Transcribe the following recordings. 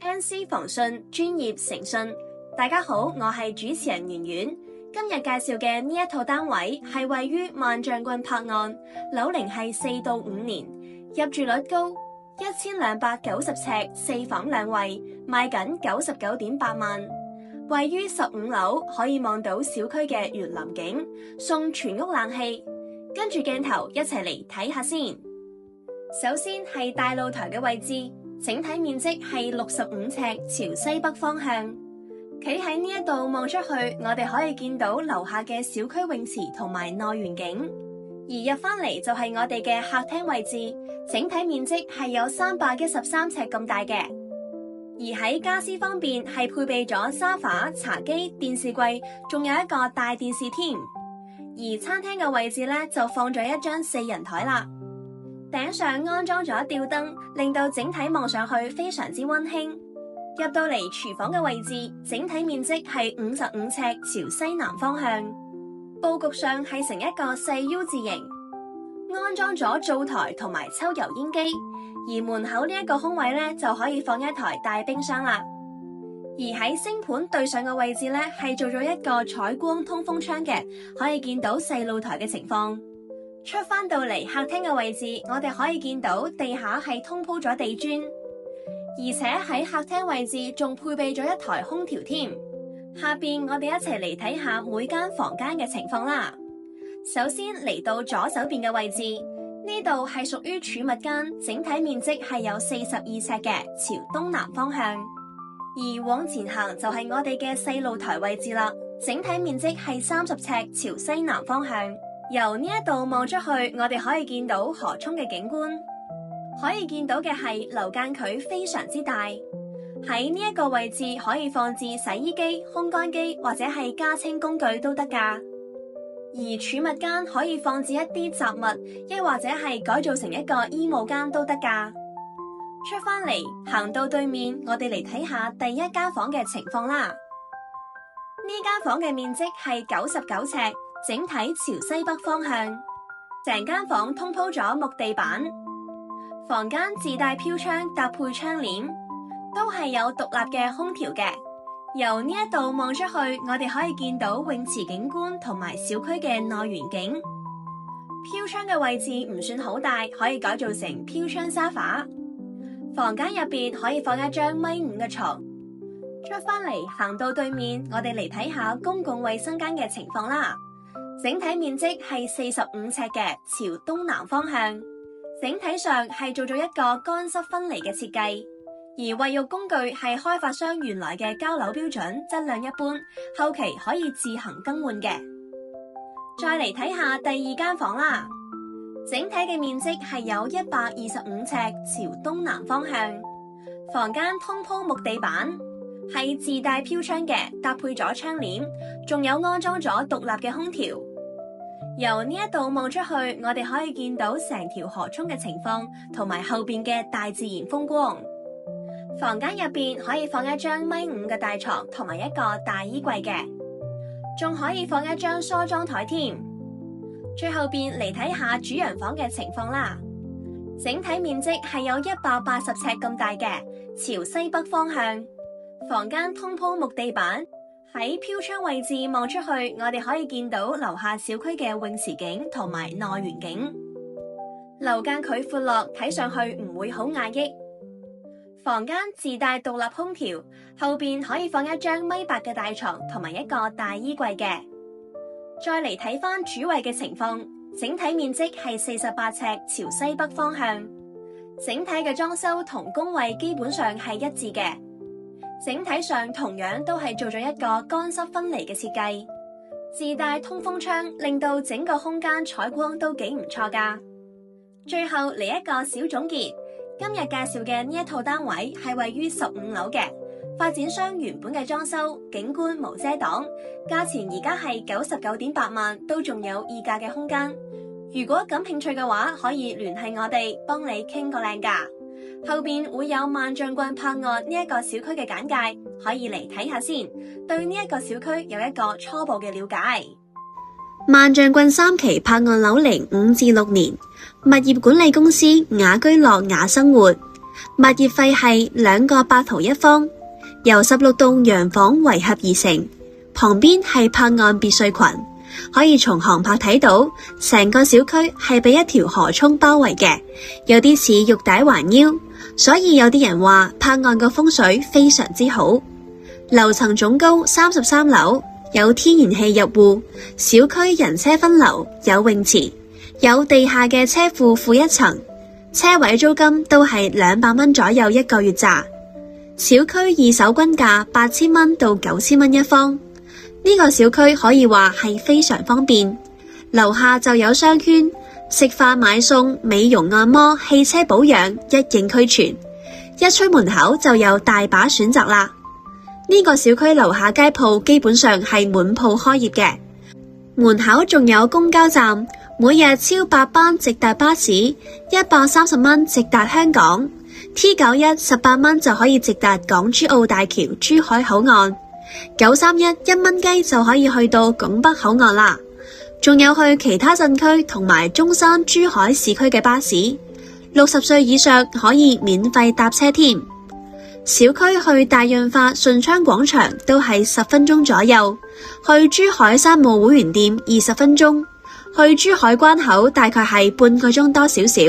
NC 房訊專業誠信，大家好，我係主持人圓圓。今日介紹嘅呢一套單位係位於萬象郡柏岸，樓齡係4到5年，入住率高，1290尺，4房2衛，賣緊99.8萬。位於15樓，可以望到小區嘅園林景，送全屋冷氣。跟住鏡頭一齊嚟睇下先。首先係大露台嘅位置。整體面積係65尺，朝西北方向。企喺呢一度望出去，我哋可以見到樓下嘅小區泳池同埋內園景。而入返嚟就係我哋嘅客廳位置，整體面積係有313尺咁大嘅。而喺家私方面係配備咗沙發、茶几、電視櫃，仲有一個大電視添。而餐廳嘅位置呢，就放咗一張4人台啦。頂上安裝咗吊燈，令到整體望上去非常之溫馨。入到嚟廚房嘅位置，整體面積係55尺，朝西南方向。佈局上係成一個細 U 字形，安裝咗灶台同埋抽油煙機。而門口呢一個空位呢，就可以放一台大冰箱啦。而喺星盤對上嘅位置呢，係做咗一個採光通風窗嘅，可以見到細露台嘅情況。出返到嚟客廳嘅位置，我哋可以見到地下係通鋪咗地磚，而且喺客廳位置仲配備咗一台空調添。下邊我哋一齊嚟睇下每間房間嘅情況啦。首先嚟到左手邊嘅位置，呢度係屬於儲物間，整體面積係有42尺嘅，朝東南方向。而往前行就係我哋嘅細露台位置啦，整體面積係30尺，朝西南方向。由呢一度望出去，我哋可以見到河涌嘅景觀，可以見到嘅係樓間距非常之大。喺呢一個位置可以放置洗衣機、烘乾機或者係家清工具都得㗎。而儲物間可以放置一啲雜物，亦或者係改造成一個衣帽間都得㗎。出返嚟行到對面，我哋嚟睇下第一間房嘅情況啦。呢間房嘅面積係99尺。整體朝西北方向，成間房通鋪咗木地板，房間自帶飄窗搭配窗簾，都係有獨立嘅空調嘅。由呢一度望出去，我哋可以見到泳池景觀同埋小區嘅內園景。飄窗嘅位置唔算好大，可以改造成飄窗沙發。房間入邊可以放一張1.5米嘅床。出返嚟行到對面，我哋嚟睇下公共衛生間嘅情況啦。整體面積係45尺嘅，朝東南方向。整體上係做咗一個乾濕分離嘅設計，而衛浴工具係開發商原來嘅交樓標準，質量一般，後期可以自行更換嘅。再嚟睇下第二間房啦，整體嘅面積係有125尺，朝東南方向。房間通鋪木地板。係自帶飄窗嘅，搭配咗窗簾，仲有安裝咗獨立嘅空調。由呢一度望出去，我哋可以見到成條河涌嘅情況，同埋後邊嘅大自然風光。房間入邊可以放一張1.5米嘅大床，同埋一個大衣櫃嘅，仲可以放一張梳妝台添。最後邊嚟睇下主陽房嘅情況啦。整體面積係有180尺咁大嘅，朝西北方向。房間通鋪木地板，喺飄窗位置望出去，我哋可以見到樓下小區嘅泳池景同埋內園景。樓間距闊落，睇上去唔會好壓抑。房間自帶獨立空調，後邊可以放一張1.8米嘅大床同埋一個大衣櫃嘅。再嚟睇翻主衛嘅情況，整體面積係48尺，朝西北方向。整體嘅裝修同工位基本上係一致嘅。整體上同樣都係做咗一個乾濕分離嘅設計，自帶通風窗，令到整個空間採光都幾唔錯噶。最後嚟一個小總結，今日介紹嘅呢一套單位係位於15樓嘅，發展商原本嘅裝修景觀無遮擋，價錢而家係99.8萬，都仲有議價嘅空間。如果感興趣嘅話，可以聯繫我哋，幫你傾個靚價。後邊會有萬象郡柏岸呢一個小區嘅簡介，可以嚟睇下先，對呢一個小區有一個初步嘅了解。萬象郡3期柏岸樓齡5至6年，物業管理公司雅居樂雅生活，物業費係2個8毫1方，由16棟洋房圍合而成，旁邊係柏岸別墅群，可以從航拍睇到成個小區係被一條河涌包圍嘅，有啲似玉帶環腰，所以有啲人話柏岸個風水非常之好。樓層總高33樓，有天然氣入戶，小區人車分流，有泳池，有地下嘅車庫負1層，車位租金都係200蚊左右1個月咋。小區二手均價8000蚊到9000蚊一方，呢個小區可以話係非常方便，樓下就有商圈，食飯買餸、美容按摩、汽車保養一應俱全，一出門口就有大把選擇啦。呢個小區樓下街鋪基本上係滿鋪開業嘅，門口仲有公交站，每日超8班直達巴士，130蚊直達香港 ，T91 18蚊就可以直達港珠澳大橋珠海口岸，931 1蚊雞就可以去到拱北口岸啦。仲有去其他鎮區同埋中山、珠海市區嘅巴士，60歲以上可以免費搭車添。小區去大潤發順昌廣場都係10分鐘左右，去珠海山姆會員店20分鐘，去珠海關口大概係半個鐘多少少。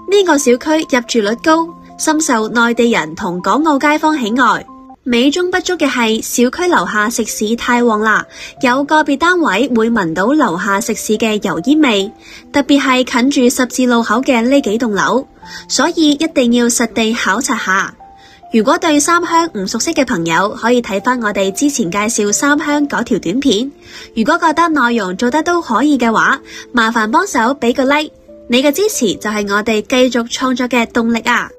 呢個小區入住率高，深受內地人同港澳街坊喜愛。美中不足嘅係小區樓下食肆太旺啦，有個別單位會聞到樓下食肆嘅油煙味，特別係近住十字路口嘅呢幾棟樓，所以一定要實地考察下。如果對三鄉唔熟悉嘅朋友，可以睇返我哋之前介紹三鄉嗰條短片。如果覺得內容做得都可以嘅話，麻煩幫手俾個 like， 你嘅支持就係我哋繼續創作嘅動力啊！